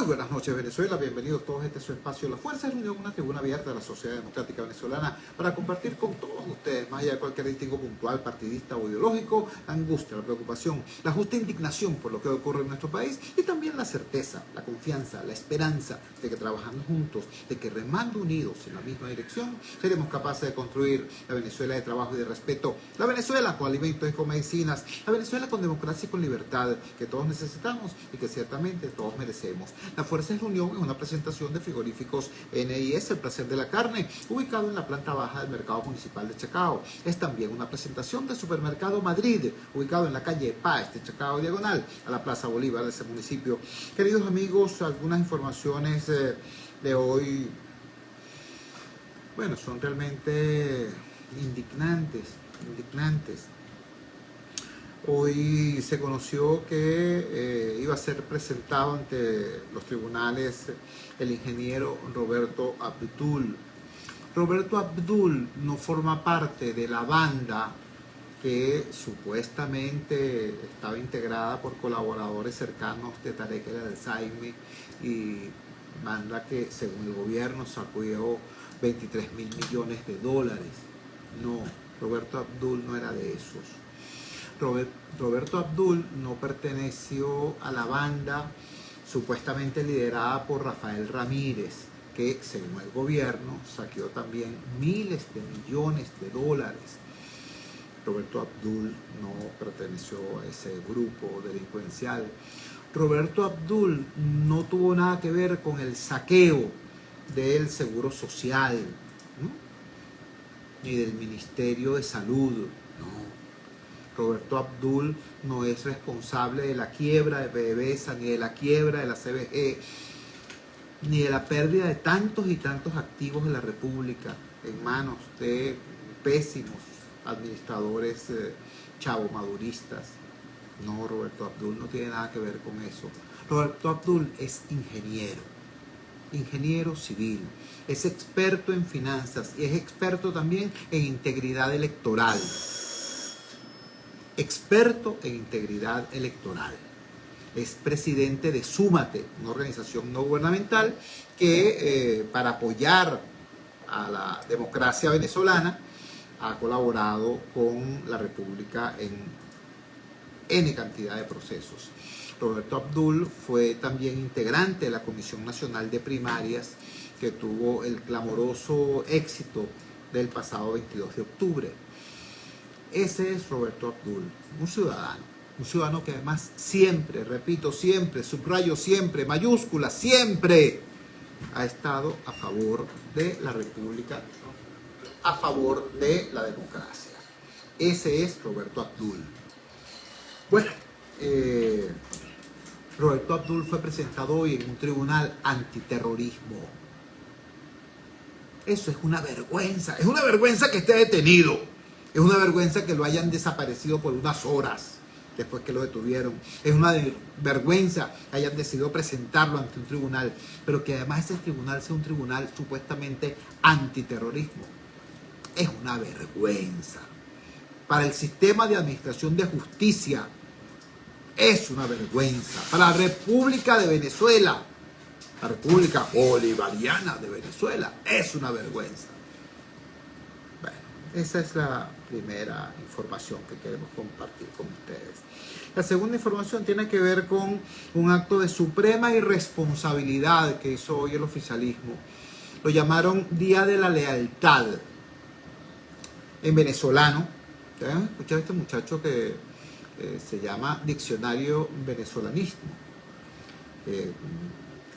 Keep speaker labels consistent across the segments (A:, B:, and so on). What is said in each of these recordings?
A: Muy buenas noches, Venezuela. Bienvenidos todos a este su espacio La Fuerza de la Unión, una tribuna abierta de la sociedad democrática venezolana para compartir con todos ustedes, más allá de cualquier distingo puntual, partidista o ideológico, la angustia, la preocupación, la justa indignación por lo que ocurre en nuestro país y también la certeza, la confianza, la esperanza de que trabajando juntos, de que remando unidos en la misma dirección, seremos capaces de construir la Venezuela de trabajo y de respeto, la Venezuela con alimentos y con medicinas, la Venezuela con democracia y con libertad que todos necesitamos y que ciertamente todos merecemos. La Fuerza es la Unión es una presentación de frigoríficos NIS, el placer de la carne, ubicado en la planta baja del mercado municipal de Chacao. Es también una presentación de Supermercado Madrid, ubicado en la calle Páez de Chacao, diagonal a la Plaza Bolívar de ese municipio. Queridos amigos, algunas informaciones de hoy, bueno, son realmente indignantes. Hoy se conoció que iba a ser presentado ante los tribunales el ingeniero Roberto Abdul. Roberto Abdul no forma parte de la banda que supuestamente estaba integrada por colaboradores cercanos de Tarek El Alzaimi y banda que según el gobierno sacudió 23.000 millones de dólares. No, Roberto Abdul no era de esos. Roberto Abdul no perteneció a la banda supuestamente liderada por Rafael Ramírez, que según el gobierno saqueó también miles de millones de dólares. Roberto Abdul no perteneció a ese grupo delincuencial. Roberto Abdul no tuvo nada que ver con el saqueo del Seguro Social, ¿no? Ni del Ministerio de Salud, no. Roberto Abdul no es responsable de la quiebra de PDVSA, ni de la quiebra de la CBG, ni de la pérdida de tantos y tantos activos de la República en manos de pésimos administradores chavomaduristas. No, Roberto Abdul no tiene nada que ver con eso. Roberto Abdul es ingeniero civil, es experto en finanzas y es experto también en integridad electoral. Experto en integridad electoral. Es presidente de Súmate, una organización no gubernamental que para apoyar a la democracia venezolana ha colaborado con la República en N cantidad de procesos. Roberto Abdul fue también integrante de la Comisión Nacional de Primarias que tuvo el clamoroso éxito del pasado 22 de octubre. Ese es Roberto Abdul, un ciudadano que además siempre, repito, siempre, subrayo siempre, mayúscula, siempre ha estado a favor de la República, a favor de la democracia. Ese es Roberto Abdul. Bueno, Roberto Abdul fue presentado hoy en un tribunal antiterrorismo. Eso es una vergüenza que esté detenido. Es una vergüenza que lo hayan desaparecido por unas horas después que lo detuvieron. Es una vergüenza que hayan decidido presentarlo ante un tribunal, pero que además ese tribunal sea un tribunal supuestamente antiterrorismo. Es una vergüenza. Para el sistema de administración de justicia es una vergüenza. Para la República de Venezuela, la República Bolivariana de Venezuela, es una vergüenza. Esa es la primera información que queremos compartir con ustedes. La segunda información tiene que ver con un acto de suprema irresponsabilidad que hizo hoy el oficialismo. Lo llamaron Día de la Lealtad. En venezolano, ¿ustedes escuchado a este muchacho que se llama Diccionario Venezolanismo?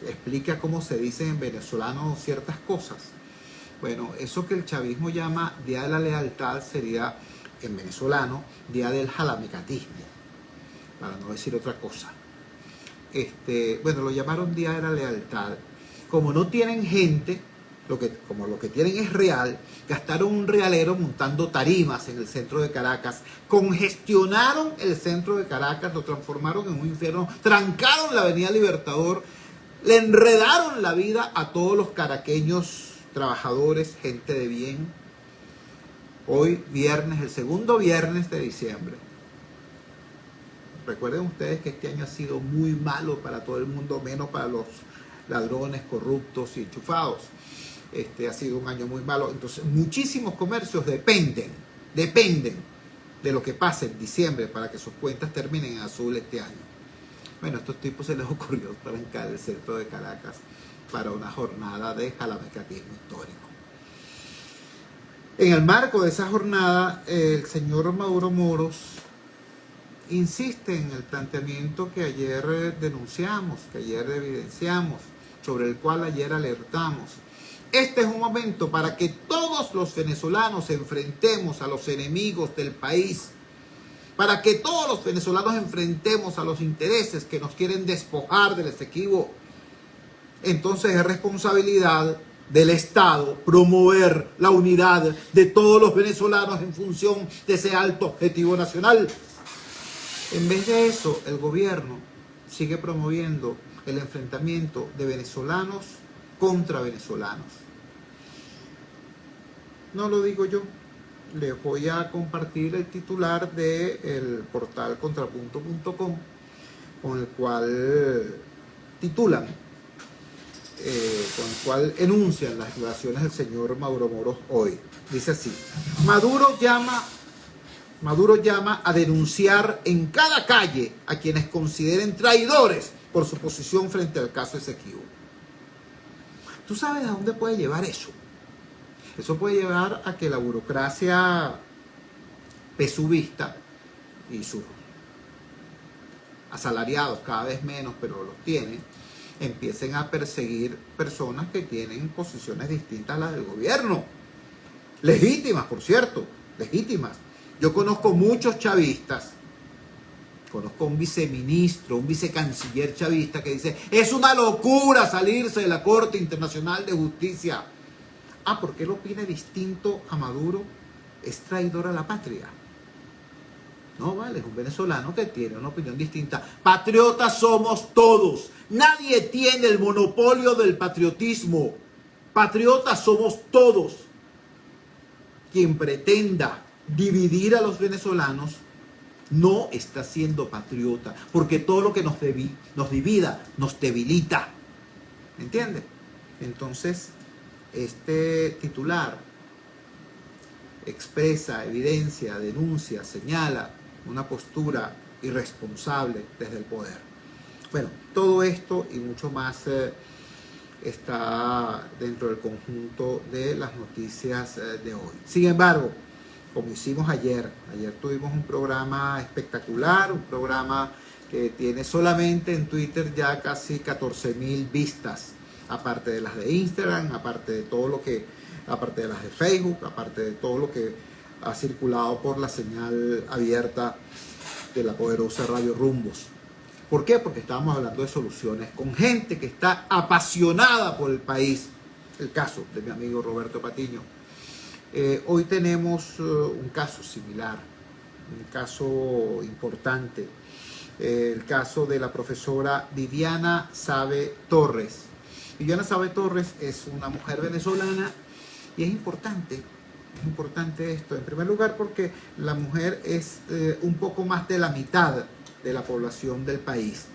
A: Explica cómo se dicen en venezolano ciertas cosas. Bueno, eso que el chavismo llama Día de la Lealtad sería, en venezolano, Día del Jalamecatismo, para no decir otra cosa. Bueno, lo llamaron Día de la Lealtad. Como no tienen gente, como lo que tienen es real, gastaron un realero montando tarimas en el centro de Caracas, congestionaron el centro de Caracas, lo transformaron en un infierno, trancaron la Avenida Libertador, le enredaron la vida a todos los caraqueños trabajadores, gente de bien. Hoy viernes, el segundo viernes de diciembre, Recuerden ustedes que este año ha sido muy malo para todo el mundo, menos para los ladrones, corruptos y enchufados. Ha sido un año muy malo. Entonces, muchísimos comercios dependen de lo que pase en diciembre para que sus cuentas terminen en azul este año. Bueno, a estos tipos se les ocurrió trancar el centro de Caracas para una jornada de jalamecatismo histórico. En el marco de esa jornada, el señor Maduro Moros insiste en el planteamiento que ayer denunciamos, que ayer evidenciamos, sobre el cual ayer alertamos. Este es un momento para que todos los venezolanos enfrentemos a los enemigos del país, para que todos los venezolanos enfrentemos a los intereses que nos quieren despojar del Esequibo. Entonces es responsabilidad del Estado promover la unidad de todos los venezolanos en función de ese alto objetivo nacional. En vez de eso, el gobierno sigue promoviendo el enfrentamiento de venezolanos contra venezolanos. No lo digo yo, les voy a compartir el titular del portal contrapunto.com, con el cual titulan, con el cual enuncian las declaraciones del señor Maduro Moros hoy. Dice así: Maduro llama a denunciar en cada calle a quienes consideren traidores por su posición frente al caso Esequibo. ¿Tú sabes a dónde puede llevar eso? Eso puede llevar a que la burocracia pesubista y sus asalariados, cada vez menos, pero los tienen, empiecen a perseguir personas que tienen posiciones distintas a las del gobierno. Legítimas, por cierto, legítimas. Yo conozco muchos chavistas, conozco un viceministro, un vicecanciller chavista que dice: es una locura salirse de la Corte Internacional de Justicia. Ah, ¿por qué él opina distinto a Maduro? Es traidor a la patria. No, vale, es un venezolano que tiene una opinión distinta. Patriotas somos todos. Nadie tiene el monopolio del patriotismo. Patriotas somos todos. Quien pretenda dividir a los venezolanos no está siendo patriota, porque todo lo que nos divida nos debilita. ¿Me entiendes? Entonces, este titular expresa, evidencia, denuncia, señala una postura irresponsable desde el poder. Bueno, todo esto y mucho más está dentro del conjunto de las noticias de hoy. Sin embargo, como hicimos ayer tuvimos un programa espectacular, un programa que tiene solamente en Twitter ya casi 14,000 vistas, aparte de las de Instagram, aparte de las de Facebook, aparte de todo lo que ha circulado por la señal abierta de la poderosa Radio Rumbos. ¿Por qué? Porque estábamos hablando de soluciones con gente que está apasionada por el país. El caso de mi amigo Roberto Patiño. Hoy tenemos un caso similar, un caso importante, el caso de la profesora Viviana Sabe Torres. Viviana Sabe Torres es una mujer venezolana y es importante esto, en primer lugar porque la mujer es un poco más de la mitad de la población del país,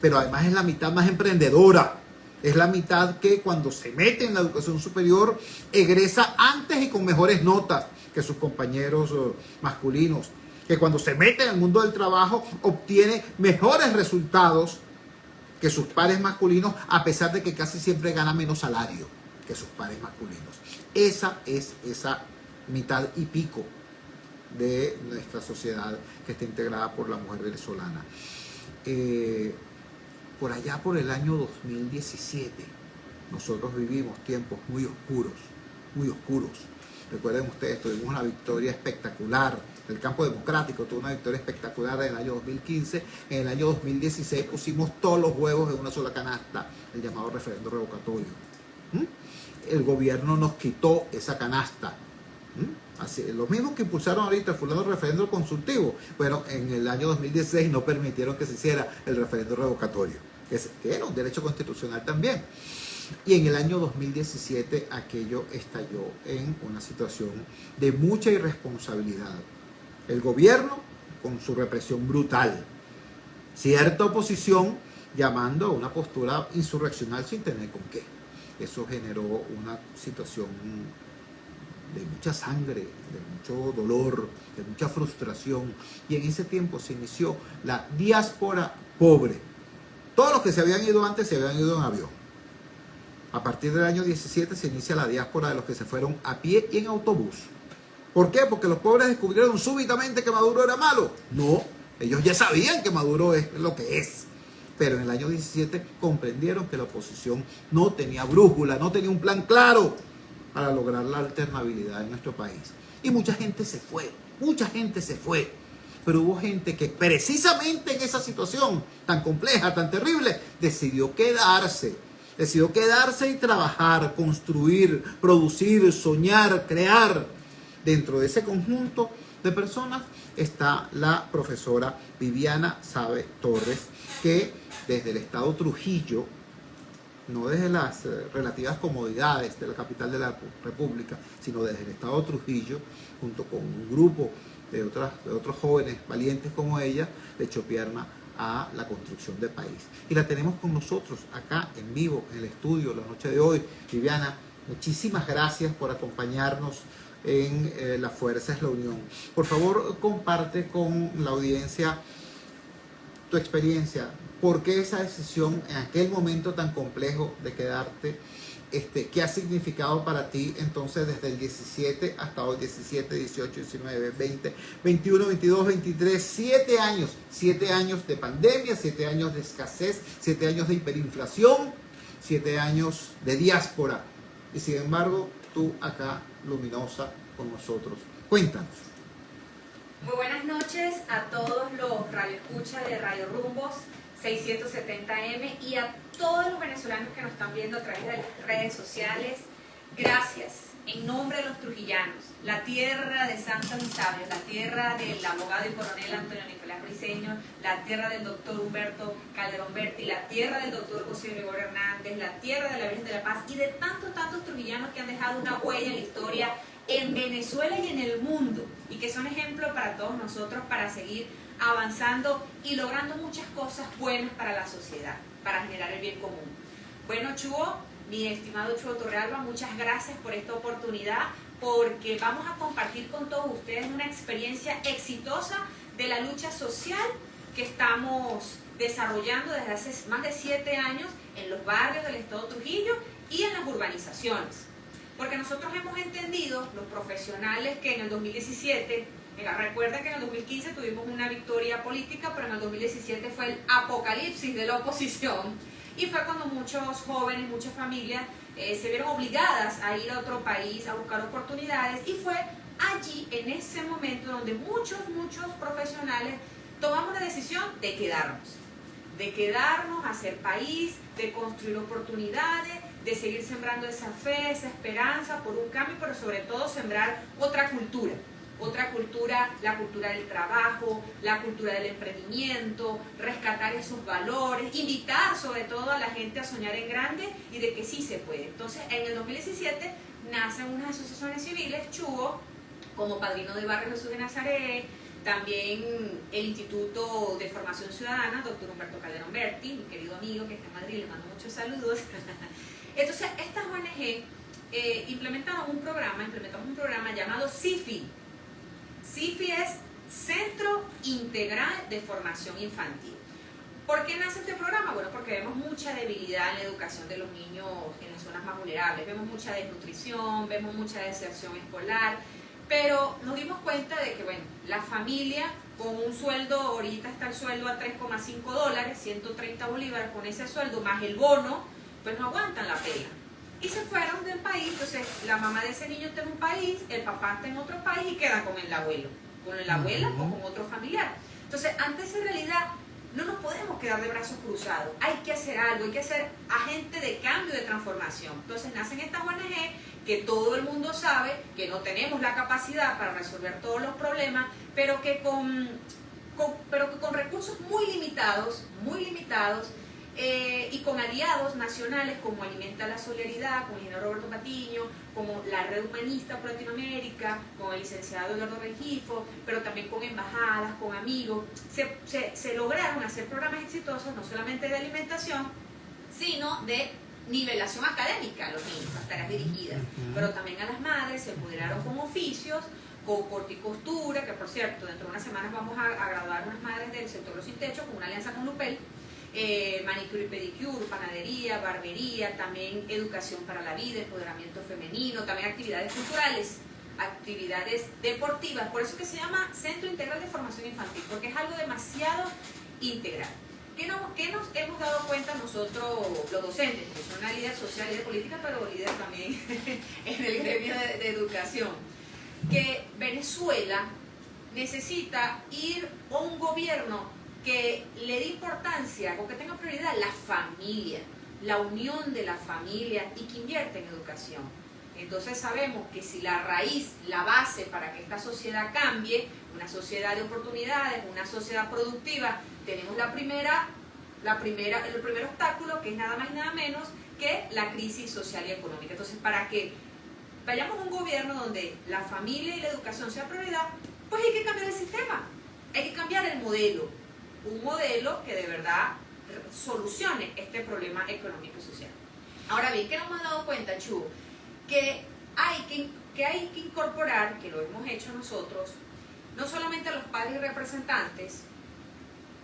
A: pero además es la mitad más emprendedora. Es la mitad que cuando se mete en la educación superior egresa antes y con mejores notas que sus compañeros masculinos, que cuando se mete en el mundo del trabajo obtiene mejores resultados que sus pares masculinos, a pesar de que casi siempre gana menos salario que sus pares masculinos. Esa es esa mitad y pico de nuestra sociedad que está integrada por la mujer venezolana. Por allá por el año 2017, nosotros vivimos tiempos muy oscuros, muy oscuros. Recuerden ustedes, tuvimos una victoria espectacular. El campo democrático tuvo una victoria espectacular en el año 2015. En el año 2016 pusimos todos los huevos en una sola canasta, el llamado referendo revocatorio. El gobierno nos quitó esa canasta. Así, los mismos que impulsaron ahorita el referendo consultivo, bueno, en el año 2016 no permitieron que se hiciera el referendo revocatorio, que era un derecho constitucional también. Y en el año 2017 aquello estalló en una situación de mucha irresponsabilidad. El gobierno con su represión brutal, cierta oposición llamando a una postura insurreccional sin tener con qué. Eso generó una situación de mucha sangre, de mucho dolor, de mucha frustración. Y en ese tiempo se inició la diáspora pobre. Todos los que se habían ido antes se habían ido en avión. A partir del año 17 se inicia la diáspora de los que se fueron a pie y en autobús. ¿Por qué? Porque los pobres descubrieron súbitamente que Maduro era malo. No, ellos ya sabían que Maduro es lo que es. Pero en el año 17 comprendieron que la oposición no tenía brújula, no tenía un plan claro para lograr la alternabilidad en nuestro país. Y mucha gente se fue, mucha gente se fue. Pero hubo gente que precisamente en esa situación tan compleja, tan terrible, decidió quedarse y trabajar, construir, producir, soñar, crear. Dentro de ese conjunto de personas está la profesora Viviana Sabe Torres, que desde el estado Trujillo, no desde las relativas comodidades de la capital de la República, sino desde el estado Trujillo, junto con un grupo de otros jóvenes valientes como ella, le echó pierna a la construcción del país. Y la tenemos con nosotros acá en vivo, en el estudio, la noche de hoy. Viviana, muchísimas gracias por acompañarnos en La Fuerza es la Unión. Por favor, comparte con la audiencia tu experiencia. ¿Por qué esa decisión en aquel momento tan complejo de quedarte? ¿Qué ha significado para ti entonces desde el 17 hasta hoy, 17, 18, 19, 20, 21, 22, 23, 7 años de pandemia, 7 años de escasez, 7 años de hiperinflación, 7 años de diáspora? Y sin embargo, tú acá, luminosa, con nosotros. Cuéntanos.
B: Muy buenas noches a todos los radioescuchas de Radio Rumbos 670M y a todos los venezolanos que nos están viendo a través de las redes sociales. Gracias en nombre de los trujillanos, la tierra de Santos y Sabios, la tierra del abogado y coronel Antonio Nicolás Briceño, la tierra del doctor Humberto Calderón Berti, la tierra del doctor José Gregorio Hernández, la tierra de la Virgen de la Paz y de tantos trujillanos que han dejado una huella en la historia en Venezuela y en el mundo y que son ejemplo para todos nosotros para seguir avanzando y logrando muchas cosas buenas para la sociedad, para generar el bien común. Bueno, Chuo, mi estimado Chuo Torrealba, muchas gracias por esta oportunidad, porque vamos a compartir con todos ustedes una experiencia exitosa de la lucha social que estamos desarrollando desde hace más de 7 años en los barrios del estado Trujillo y en las urbanizaciones. Porque nosotros hemos entendido, los profesionales, que en el 2017, recuerda que en el 2015 tuvimos una victoria política, pero en el 2017 fue el apocalipsis de la oposición y fue cuando muchos jóvenes, muchas familias se vieron obligadas a ir a otro país a buscar oportunidades y fue allí, en ese momento, donde muchos profesionales tomamos la decisión de quedarnos, hacer país, de construir oportunidades, de seguir sembrando esa fe, esa esperanza por un cambio, pero sobre todo sembrar otra cultura, la cultura del trabajo, la cultura del emprendimiento, rescatar esos valores, invitar sobre todo a la gente a soñar en grande y de que sí se puede. Entonces, en el 2017 nacen unas asociaciones civiles, Chuo, como Padrino del Barrio Jesús de Nazaret, también el Instituto de Formación Ciudadana, doctor Humberto Calderón Berti, mi querido amigo que está en Madrid, le mando muchos saludos. Entonces, estas ONG implementamos un programa llamado CIFI. CIFI es Centro Integral de Formación Infantil. ¿Por qué nace este programa? Bueno, porque vemos mucha debilidad en la educación de los niños en las zonas más vulnerables. Vemos mucha desnutrición, vemos mucha deserción escolar, pero nos dimos cuenta de que, bueno, la familia con un sueldo, ahorita está el sueldo a $3,5, 130 bolívares, con ese sueldo más el bono, pues no aguantan la pena. Y se fueron del país, entonces la mamá de ese niño está en un país, el papá está en otro país y queda con el abuelo, con la abuela o con otro familiar. Entonces, ante esa realidad, no nos podemos quedar de brazos cruzados, hay que hacer algo, hay que ser agente de cambio, de transformación. Entonces nacen estas ONG que todo el mundo sabe que no tenemos la capacidad para resolver todos los problemas, pero que con recursos muy limitados, y con aliados nacionales como Alimenta la Solidaridad, con el ingeniero Roberto Patiño, como la Red Humanista por Latinoamérica, con el licenciado Eduardo Rengifo, pero también con embajadas, con amigos, se lograron hacer programas exitosos no solamente de alimentación, sino de nivelación académica a los niños, las tareas dirigidas, pero también a las madres se empoderaron con oficios, con corte y costura, que por cierto, dentro de unas semanas vamos a graduar unas madres del sector Los Sin Techo con una alianza con Lupel, manicure y pedicure, panadería, barbería, también educación para la vida, empoderamiento femenino, también actividades culturales, actividades deportivas, por eso que se llama Centro Integral de Formación Infantil, porque es algo demasiado integral. ¿Qué nos hemos dado cuenta nosotros, los docentes? Que son una líder social y de política, pero líder también en el gremio de educación. Que Venezuela necesita ir a un gobierno que le dé importancia o que tenga prioridad la familia, la unión de la familia y que invierta en educación. Entonces sabemos que si la raíz, la base para que esta sociedad cambie, una sociedad de oportunidades, una sociedad productiva, tenemos el primer obstáculo, que es nada más y nada menos que la crisis social y económica. Entonces, para que vayamos a un gobierno donde la familia y la educación sea prioridad, pues hay que cambiar el sistema, hay que cambiar el modelo, un modelo que de verdad solucione este problema económico y social. Ahora bien, ¿qué nos hemos dado cuenta, Chu? Que hay que incorporar, que lo hemos hecho nosotros, no solamente a los padres y representantes,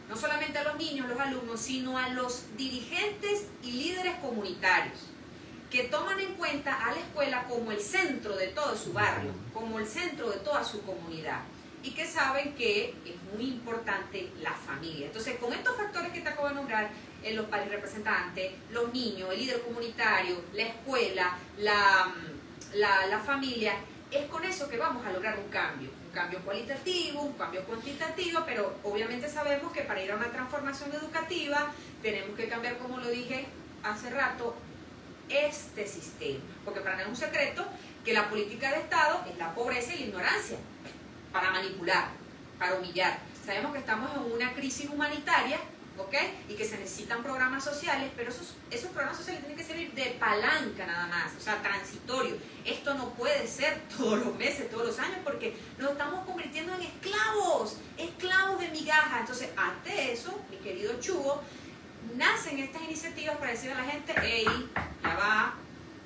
B: no solamente a los niños, los alumnos, sino a los dirigentes y líderes comunitarios, que toman en cuenta a la escuela como el centro de todo su barrio, como el centro de toda su comunidad, y que saben que es muy importante la familia. Entonces, con estos factores que te acabo de nombrar, los padres representantes, los niños, el líder comunitario, la escuela, la familia, es con eso que vamos a lograr un cambio cualitativo, un cambio cuantitativo, pero obviamente sabemos que para ir a una transformación educativa tenemos que cambiar, como lo dije hace rato, este sistema, porque para nada es un secreto que la política de Estado es la pobreza y la ignorancia, para manipular, para humillar. Sabemos que estamos en una crisis humanitaria, ¿ok? Y que se necesitan programas sociales, pero esos programas sociales tienen que servir de palanca nada más, o sea, transitorio. Esto no puede ser todos los meses, todos los años, porque nos estamos convirtiendo en esclavos de migajas. Entonces, ante eso, mi querido Chugo, nacen estas iniciativas para decir a la gente, hey, ya va,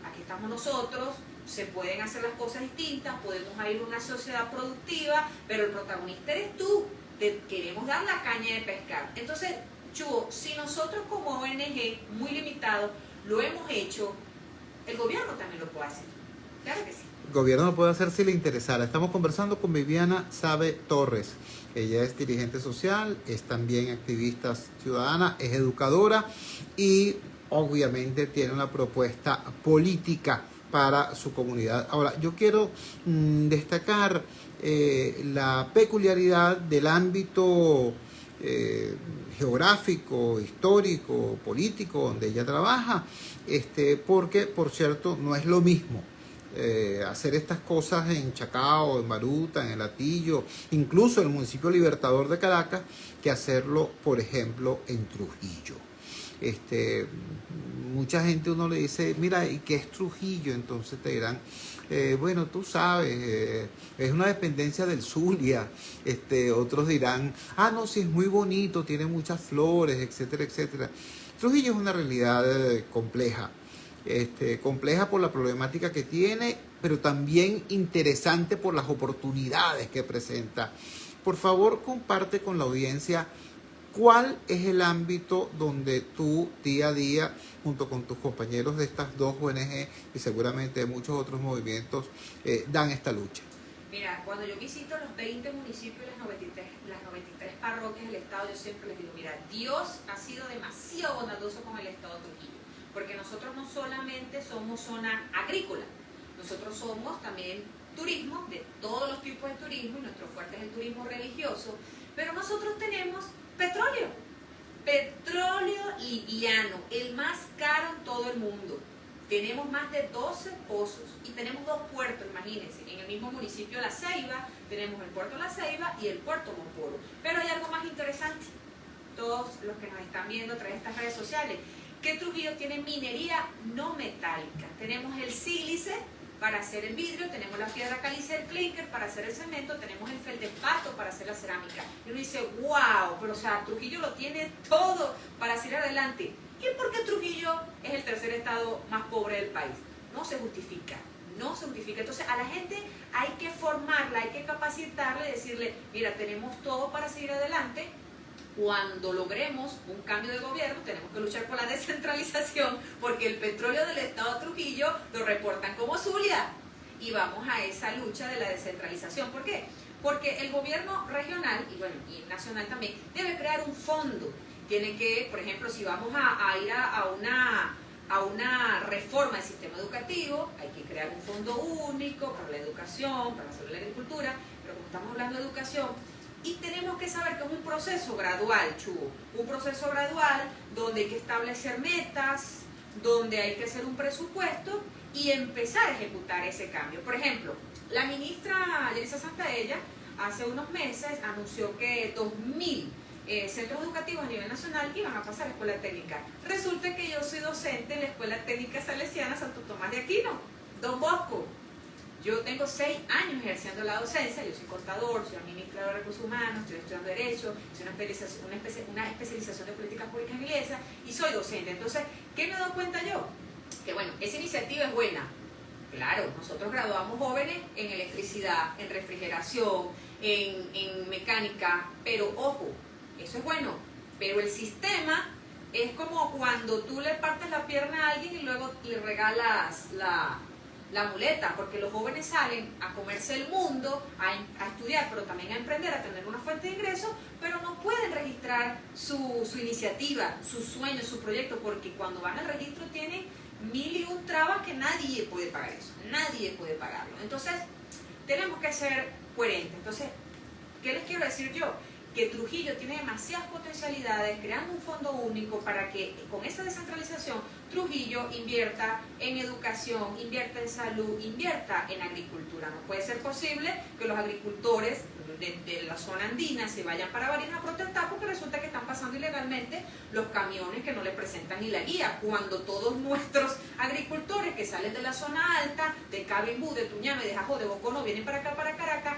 B: aquí estamos nosotros, se pueden hacer las cosas distintas, podemos ir a una sociedad productiva, pero el protagonista eres tú, te queremos dar la caña de pescar. Entonces, Chugo, si nosotros como ONG, muy limitado, lo hemos hecho, el gobierno también lo puede hacer. Claro que sí.
A: El gobierno lo puede hacer si le interesara. Estamos conversando con Viviana Sabe Torres. Ella es dirigente social, es también activista ciudadana, es educadora y obviamente tiene una propuesta política para su comunidad. Ahora, yo quiero destacar la peculiaridad del ámbito geográfico, histórico, político donde ella trabaja, porque, por cierto, no es lo mismo hacer estas cosas en Chacao, en Baruta, en El Hatillo, incluso en el municipio Libertador de Caracas, que hacerlo, por ejemplo, en Trujillo. Mucha gente, uno le dice, mira, ¿y qué es Trujillo? Entonces te dirán, bueno, tú sabes, es una dependencia del Zulia. Otros dirán, ah, no, sí, es muy bonito, tiene muchas flores, etcétera, etcétera. Trujillo es una realidad compleja. Compleja por la problemática que tiene, pero también interesante por las oportunidades que presenta. Por favor, comparte con la audiencia cuál es el ámbito donde tú día a día, junto con tus compañeros de estas dos ONG y seguramente de muchos otros movimientos, dan esta lucha.
B: Mira, cuando yo visito los 20 municipios y las 93 parroquias del Estado, yo siempre les digo, mira, Dios ha sido demasiado bondadoso con el Estado de Trujillo. Porque nosotros no solamente somos zona agrícola, nosotros somos también turismo, de todos los tipos de turismo, y nuestro fuerte es el turismo religioso, pero nosotros tenemos petróleo liviano, el más caro en todo el mundo. Tenemos más de 12 pozos y tenemos 2 puertos, imagínense, en el mismo municipio La Ceiba, tenemos el puerto La Ceiba y el puerto Moporo. Pero hay algo más interesante, todos los que nos están viendo a través de estas redes sociales, que Trujillo tiene minería no metálica. Tenemos el sílice para hacer el vidrio, tenemos la piedra caliza, el clinker para hacer el cemento, tenemos el feldespato para hacer la cerámica. Y uno dice, wow, pero o sea, Trujillo lo tiene todo para seguir adelante. ¿Y por qué Trujillo es el tercer estado más pobre del país? No se justifica, no se justifica. Entonces a la gente hay que formarla, hay que capacitarla y decirle, mira, tenemos todo para seguir adelante. Cuando logremos un cambio de gobierno, tenemos que luchar por la descentralización, porque el petróleo del estado de Trujillo lo reportan como Zulia. Y vamos a esa lucha de la descentralización. ¿Por qué? Porque el gobierno regional, y bueno, y nacional también, debe crear un fondo. Tiene que, por ejemplo, si vamos a ir a una reforma del sistema educativo, hay que crear un fondo único para la educación, para la agricultura, pero como estamos hablando de educación, y tenemos que saber que es un proceso gradual, Chugo, un proceso gradual donde hay que establecer metas, donde hay que hacer un presupuesto y empezar a ejecutar ese cambio. Por ejemplo, la ministra Yelisa Santaella hace unos meses anunció que 2.000 centros educativos a nivel nacional iban a pasar a la escuela técnica. Resulta que yo soy docente en la Escuela Técnica Salesiana Santo Tomás de Aquino, Don Bosco. Yo tengo 6 años ejerciendo la docencia, yo soy contador, soy administrador de recursos humanos, estoy estudiando Derecho, soy una especialización de políticas públicas en iglesia y soy docente. Entonces, ¿qué me he dado cuenta yo? Que bueno, esa iniciativa es buena. Claro, nosotros graduamos jóvenes en electricidad, en refrigeración, en mecánica, pero ojo, eso es bueno, pero el sistema es como cuando tú le partes la pierna a alguien y luego le regalas la muleta, porque los jóvenes salen a comerse el mundo, a estudiar, pero también a emprender, a tener una fuente de ingresos, pero no pueden registrar su iniciativa, su sueño, su proyecto, porque cuando van al registro tienen 1001 trabas que nadie puede pagar eso, nadie puede pagarlo. Entonces, tenemos que ser coherentes. Entonces, ¿qué les quiero decir yo? Que Trujillo tiene demasiadas potencialidades, creando un fondo único para que con esa descentralización Trujillo invierta en educación, invierta en salud, invierta en agricultura. No puede ser posible que los agricultores de la zona andina se vayan para Barinas a protestar porque resulta que están pasando ilegalmente los camiones que no le presentan ni la guía, cuando todos nuestros agricultores que salen de la zona alta, de Cabimbú, de Tuñame, de Jajó, de Bocono, vienen para acá, para Caracas,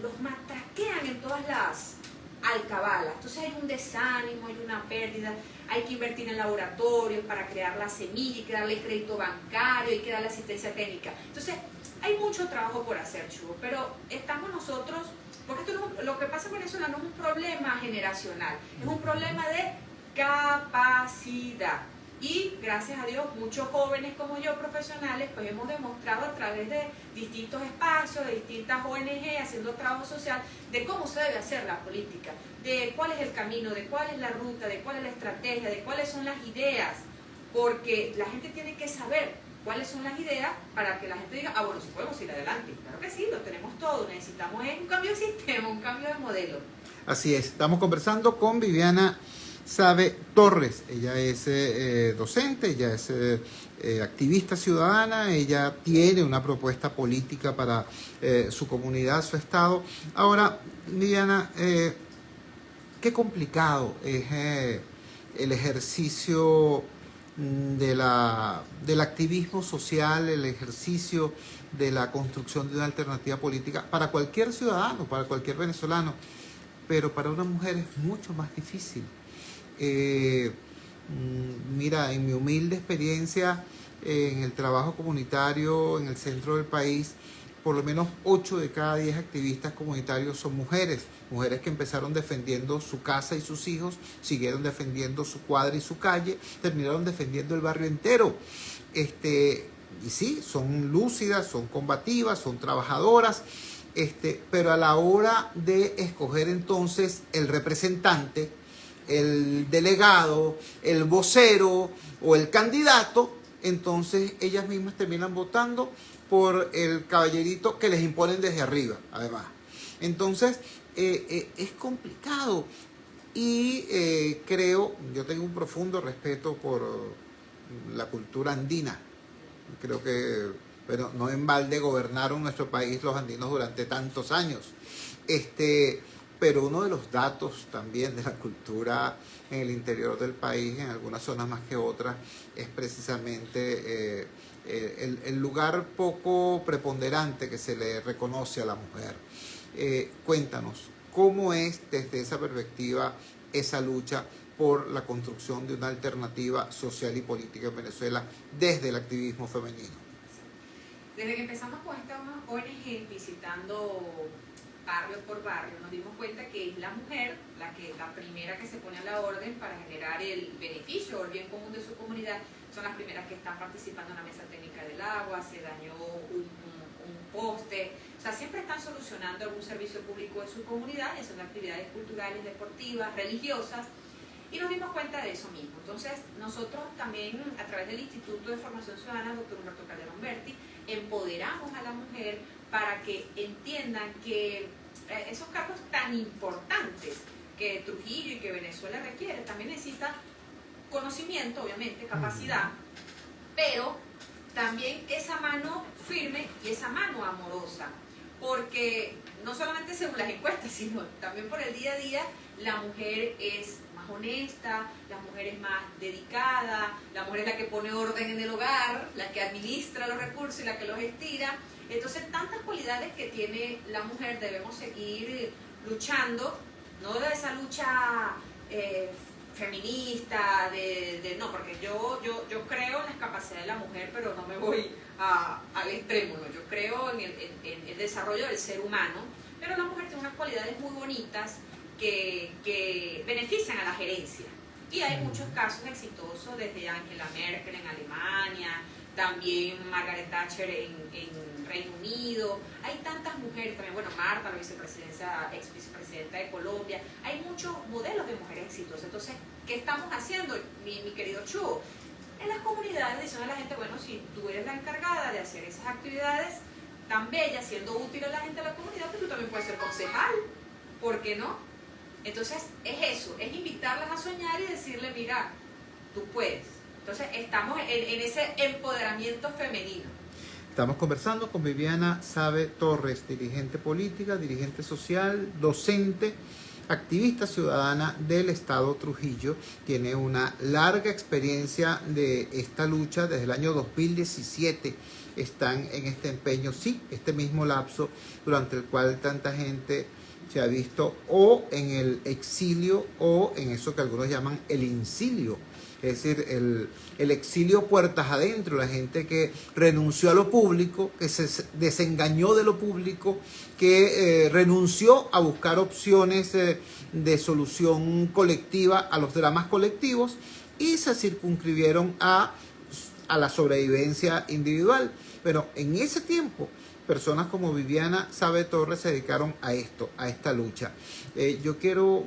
B: los matraquean en todas las alcabalas. Entonces hay un desánimo, hay una pérdida, hay que invertir en laboratorios para crear la semilla, hay que darle crédito bancario, hay que darle asistencia técnica. Entonces hay mucho trabajo por hacer, Chugo, pero estamos nosotros, porque esto no, lo que pasa en Venezuela no es un problema generacional, es un problema de capacidad. Y gracias a Dios, muchos jóvenes como yo, profesionales, pues hemos demostrado a través de distintos espacios, de distintas ONG, haciendo trabajo social, de cómo se debe hacer la política, de cuál es el camino, de cuál es la ruta, de cuál es la estrategia, de cuáles son las ideas, porque la gente tiene que saber cuáles son las ideas para que la gente diga, ah, bueno, sí podemos ir adelante. Claro que sí, lo tenemos todo, necesitamos un cambio de sistema, un cambio de modelo.
A: Así es, estamos conversando con Viviana Sabe Torres. Ella es docente, ella es activista ciudadana, ella tiene una propuesta política para su comunidad, su estado. Ahora, Viviana, qué complicado es el ejercicio del activismo social, el ejercicio de la construcción de una alternativa política para cualquier ciudadano, para cualquier venezolano, pero para una mujer es mucho más difícil. Mira, en mi humilde experiencia en el trabajo comunitario en el centro del país, por lo menos 8 de cada 10 activistas comunitarios son mujeres, mujeres que empezaron defendiendo su casa y sus hijos, siguieron defendiendo su cuadra y su calle, terminaron defendiendo el barrio entero. Y sí, son lúcidas, son combativas, son trabajadoras, pero a la hora de escoger entonces el representante, el delegado, el vocero o el candidato, entonces ellas mismas terminan votando por el caballerito que les imponen desde arriba, además. Entonces, es complicado y creo, yo tengo un profundo respeto por la cultura andina. Creo que, pero no en balde gobernaron nuestro país los andinos durante tantos años. pero uno de los datos también de la cultura en el interior del país, en algunas zonas más que otras, es precisamente el lugar poco preponderante que se le reconoce a la mujer. Cuéntanos, ¿cómo es desde esa perspectiva esa lucha por la construcción de una alternativa social y política en Venezuela desde el activismo femenino?
B: Desde que empezamos con esta ONG visitando barrio por barrio, nos dimos cuenta que es la mujer la primera que se pone a la orden para generar el beneficio o el bien común de su comunidad. Son las primeras que están participando en la mesa técnica del agua, se dañó un poste, o sea, siempre están solucionando algún servicio público de su comunidad, y son actividades culturales, deportivas, religiosas, y nos dimos cuenta de eso mismo. Entonces, nosotros también, a través del Instituto de Formación Ciudadana, Dr. Humberto Calderón Berti, empoderamos a la mujer para que entiendan que esos cargos tan importantes que Trujillo y que Venezuela requiere, también necesitan conocimiento, obviamente, capacidad, pero también esa mano firme y esa mano amorosa, porque no solamente según las encuestas, sino también por el día a día, la mujer es más honesta, la mujer es más dedicada, la mujer es la que pone orden en el hogar, la que administra los recursos y la que los estira. Entonces, tantas cualidades que tiene la mujer, debemos seguir luchando, no de esa lucha feminista, no, porque yo creo en las capacidades de la mujer, pero no me voy al extremo, ¿no? Yo creo en el desarrollo del ser humano, pero la mujer tiene unas cualidades muy bonitas que benefician a la gerencia. Y hay muchos casos exitosos, desde Angela Merkel en Alemania, también Margaret Thatcher en Reino Unido. Hay tantas mujeres, también, bueno, Marta, la ex vicepresidenta de Colombia. Hay muchos modelos de mujeres exitosas. Entonces, ¿qué estamos haciendo, mi querido Chu? En las comunidades diciendo a la gente, bueno, si tú eres la encargada de hacer esas actividades tan bellas, siendo útil a la gente de la comunidad, pues tú también puedes ser concejal. ¿Por qué no? Entonces, es eso, es invitarlas a soñar y decirle, mira, tú puedes. Entonces, estamos en ese empoderamiento femenino.
A: Estamos conversando con Viviana Sabe Torres, dirigente política, dirigente social, docente, activista ciudadana del Estado Trujillo. Tiene una larga experiencia de esta lucha desde el año 2017. Están en este empeño, sí, este mismo lapso durante el cual tanta gente se ha visto o en el exilio o en eso que algunos llaman el incilio. Es decir, el exilio puertas adentro, la gente que renunció a lo público, que se desengañó de lo público, que renunció a buscar opciones de solución colectiva a los dramas colectivos y se circunscribieron a la sobrevivencia individual. Pero en ese tiempo, personas como Viviana Sabe Torres se dedicaron a esto, a esta lucha. Yo creo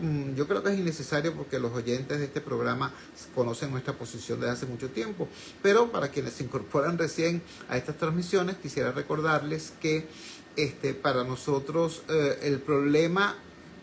A: que es innecesario porque los oyentes de este programa conocen nuestra posición desde hace mucho tiempo, pero para quienes se incorporan recién a estas transmisiones, quisiera recordarles que para nosotros el problema,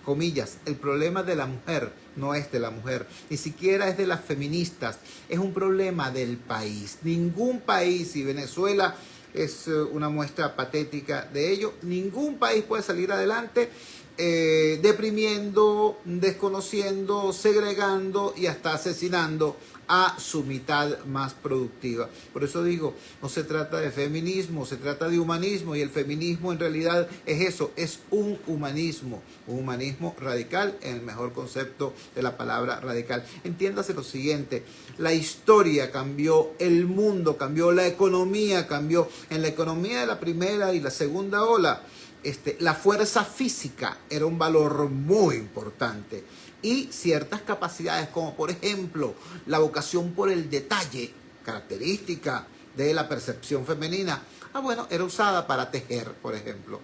A: comillas, el problema de la mujer no es de la mujer, ni siquiera es de las feministas, es un problema del país. Ningún país, y Venezuela es una muestra patética de ello, ningún país puede salir adelante deprimiendo, desconociendo, segregando y hasta asesinando a su mitad más productiva. Por eso digo, no se trata de feminismo, se trata de humanismo, y el feminismo en realidad es eso, es un humanismo radical en el mejor concepto de la palabra radical. Entiéndase lo siguiente, la historia cambió, el mundo cambió, la economía cambió. En la economía de la primera y la segunda ola, la fuerza física era un valor muy importante y ciertas capacidades como por ejemplo la vocación por el detalle, característica de la percepción femenina, era usada para tejer, por ejemplo.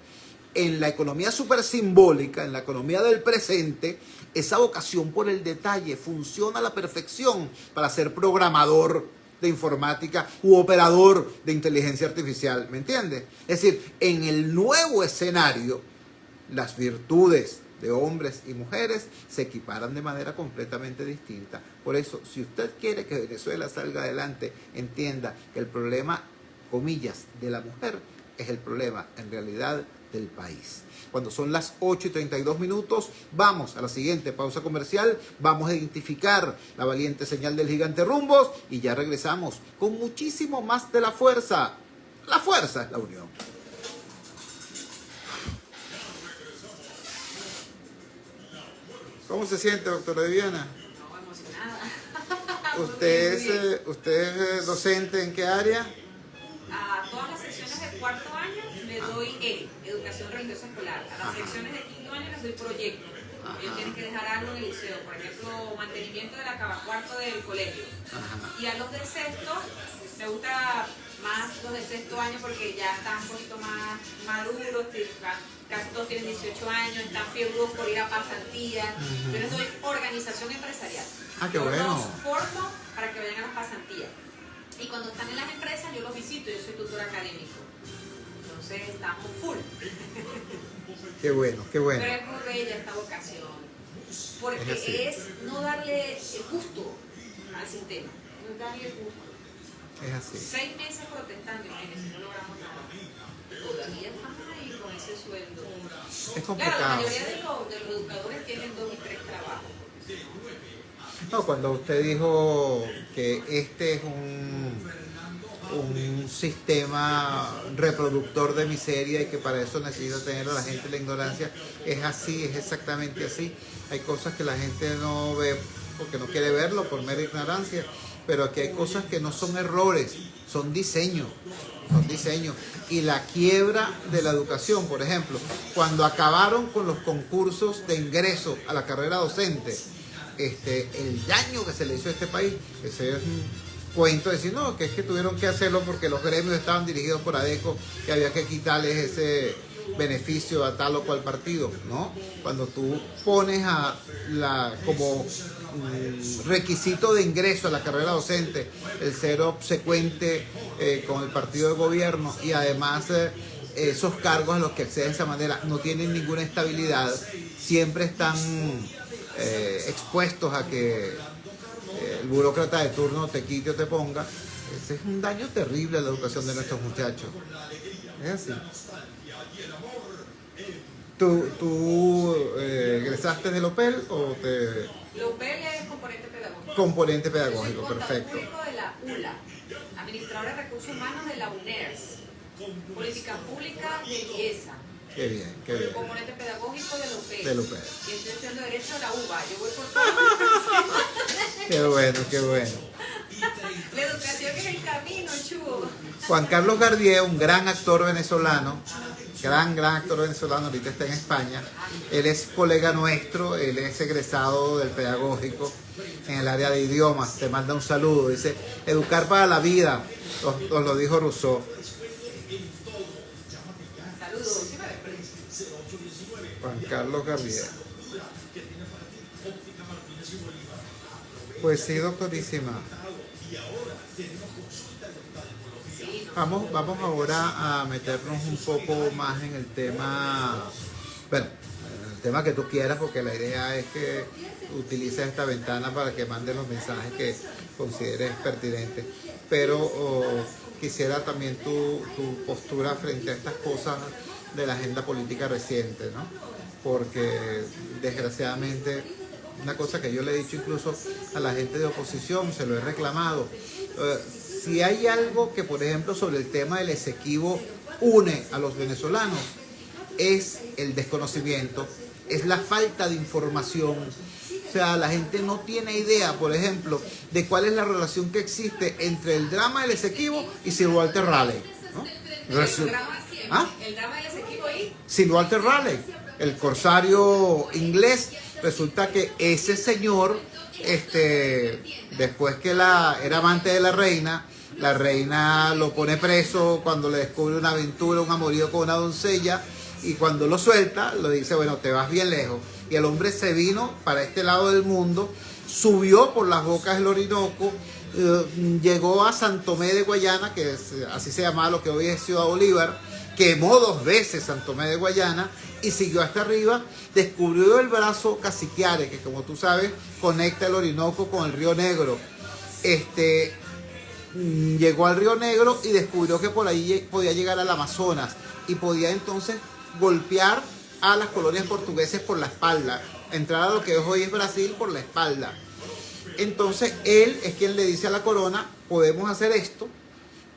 A: En la economía súper simbólica, en la economía del presente, esa vocación por el detalle funciona a la perfección para ser programador de informática u operador de inteligencia artificial, ¿me entiendes? Es decir, en el nuevo escenario, las virtudes de hombres y mujeres se equiparan de manera completamente distinta. Por eso, si usted quiere que Venezuela salga adelante, entienda que el problema, comillas, de la mujer es el problema, en realidad, del país. Cuando son las 8:32, vamos a la siguiente pausa comercial, vamos a identificar la valiente señal del gigante Rumbos y ya regresamos con muchísimo más de la fuerza. La fuerza es la unión. ¿Cómo se siente, doctora Viviana?
B: No, emocionada.
A: ¿Usted es docente en qué área?
B: A todas las secciones del cuarto año le doy Educación Religiosa Escolar. A las secciones de quinto año les doy proyectos. Ellos tienen que dejar algo en el liceo, por ejemplo, mantenimiento del acabacuarto del colegio. Y a los del sexto, me gusta más los del sexto año porque ya están un poquito más maduros, casi todos tienen 18 años, están fiebrudos por ir a pasantía. Yo les doy organización empresarial.
A: Qué bueno.
B: Yo los formo para que vayan a las pasantías. Y cuando están en las empresas, yo los visito, yo soy tutor académico. Entonces estamos full.
A: Qué bueno, qué bueno.
B: Pero es muy bella esta vocación. Porque es no darle el gusto al sistema. No darle el gusto.
A: Es así.
B: 6 meses protestando, imagínense, no logramos nada. Todavía estamos ahí con ese sueldo.
A: Es complicado.
B: Claro, la mayoría de los educadores tienen 2 y 3 trabajos.
A: No, cuando usted dijo que este es un sistema reproductor de miseria y que para eso necesita tener a la gente la ignorancia, es así, es exactamente así. Hay cosas que la gente no ve porque no quiere verlo por mera ignorancia, pero aquí hay cosas que no son errores, son diseños. Y la quiebra de la educación, por ejemplo, cuando acabaron con los concursos de ingreso a la carrera docente, el daño que se le hizo a este país, ese es un cuento de decir, no, que es que tuvieron que hacerlo porque los gremios estaban dirigidos por ADECO y había que quitarles ese beneficio a tal o cual partido, ¿no? Cuando tú pones como requisito de ingreso a la carrera docente el ser obsecuente con el partido de gobierno y además esos cargos a los que acceden de esa manera no tienen ninguna estabilidad, siempre están expuestos a que el burócrata de turno te quite o te ponga. Ese es un daño terrible a la educación de nuestros muchachos. Es así. ¿Tú egresaste del OPEL o te...?
B: LOPEL es componente pedagógico.
A: Componente pedagógico,
B: Yo soy
A: perfecto.
B: público de la ULA, administradora de recursos humanos de la UNERS, política pública de IESA.
A: Qué bien, qué bien.
B: Componente pedagógico de LOPEL.
A: Del OPEL.
B: Y estoy estudiando Derecho de la UBA. Yo voy por todo.
A: Qué bueno, qué bueno.
B: La educación es el camino, chubo.
A: Juan Carlos Gardier, un gran actor venezolano, gran actor venezolano, ahorita está en España. Él es colega nuestro, él es egresado del pedagógico en el área de idiomas. Te manda un saludo, dice, educar para la vida, os lo dijo Rousseau.
B: Saludos.
A: Juan Carlos Gardier. Pues sí, doctorísima. Vamos ahora a meternos un poco más en el tema, bueno, el tema que tú quieras, porque la idea es que utilices esta ventana para que mandes los mensajes que consideres pertinentes. Pero quisiera también tu postura frente a estas cosas de la agenda política reciente, ¿no? Porque desgraciadamente, una cosa que yo le he dicho incluso a la gente de oposición, se lo he reclamado, si hay algo que, por ejemplo, sobre el tema del Esequibo une a los venezolanos, es el desconocimiento, es la falta de información. O sea, la gente no tiene idea, por ejemplo, de cuál es la relación que existe entre el drama del Esequibo y Sir Walter Raleigh, ¿no?
B: El drama del Esequibo y
A: Sir Walter Raleigh, el corsario inglés. Resulta que ese señor, después que era amante de la reina lo pone preso cuando le descubre una aventura, un amorío con una doncella, y cuando lo suelta, lo dice, bueno, te vas bien lejos. Y el hombre se vino para este lado del mundo, subió por las bocas del Orinoco, llegó a San Tomé de Guayana, que así se llamaba lo que hoy es Ciudad Bolívar, quemó 2 veces San Tomé de Guayana y siguió hasta arriba, descubrió el brazo Caciquiare, que como tú sabes conecta el Orinoco con el Río Negro. Llegó al Río Negro y descubrió que por ahí podía llegar al Amazonas y podía entonces golpear a las colonias portuguesas por la espalda, entrar a lo que hoy es Brasil por la espalda. Entonces él es quien le dice a la corona, podemos hacer esto.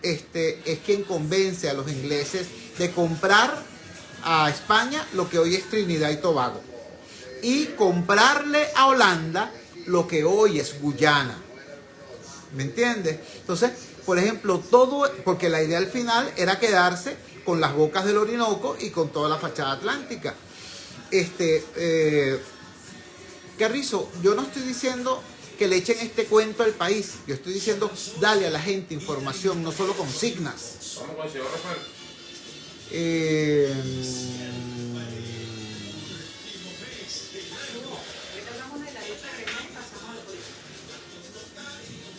A: Es quien convence a los ingleses de comprar a España lo que hoy es Trinidad y Tobago y comprarle a Holanda lo que hoy es Guyana. ¿Me entiendes? Entonces, por ejemplo, todo, porque la idea al final era quedarse con las bocas del Orinoco y con toda la fachada atlántica. Carrizo, yo no estoy diciendo que le echen este cuento al país. Yo estoy diciendo, dale a la gente información, no solo consignas.
C: Vamos con el señor Rafael.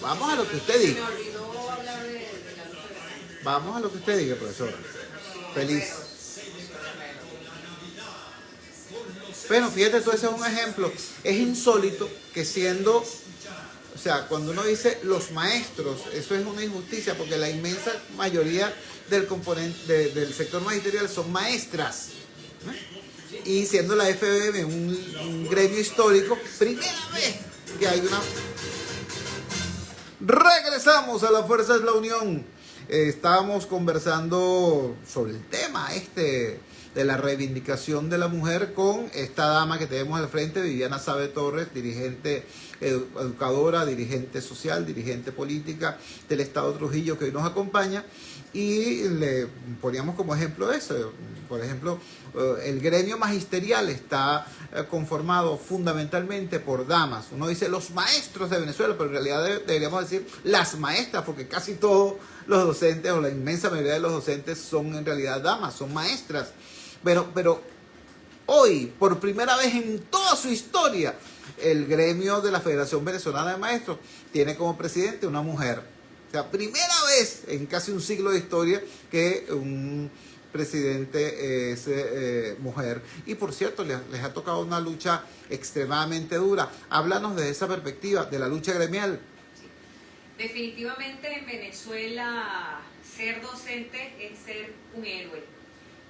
A: Vamos a lo que usted diga.
B: Me olvidó hablar de la lucha gremial.
A: Vamos a lo que usted diga, profesora. Feliz. Bueno, fíjate, tú ese es un ejemplo. Es insólito que siendo, o sea, cuando uno dice los maestros, eso es una injusticia porque la inmensa mayoría del componente del sector magisterial son maestras. ¿No? Y siendo la FBM un gremio histórico, primera vez que hay una... Regresamos a La Fuerza es la Unión. Estábamos conversando sobre el tema de la reivindicación de la mujer con esta dama que tenemos al frente, Viviana Sabe Torres, dirigente educadora, dirigente social, dirigente política del Estado Trujillo, que hoy nos acompaña, y le poníamos como ejemplo eso. Por ejemplo, el gremio magisterial está conformado fundamentalmente por damas. Uno dice los maestros de Venezuela, pero en realidad deberíamos decir las maestras, porque casi todos los docentes o la inmensa mayoría de los docentes son en realidad damas, son maestras. Pero hoy, por primera vez en toda su historia, el gremio de la Federación Venezolana de Maestros tiene como presidente una mujer. O sea, primera vez en casi un siglo de historia que un presidente es mujer. Y por cierto, les ha tocado una lucha extremadamente dura. Háblanos de esa perspectiva, de la lucha gremial.
B: Sí. Definitivamente en Venezuela ser docente es ser un héroe.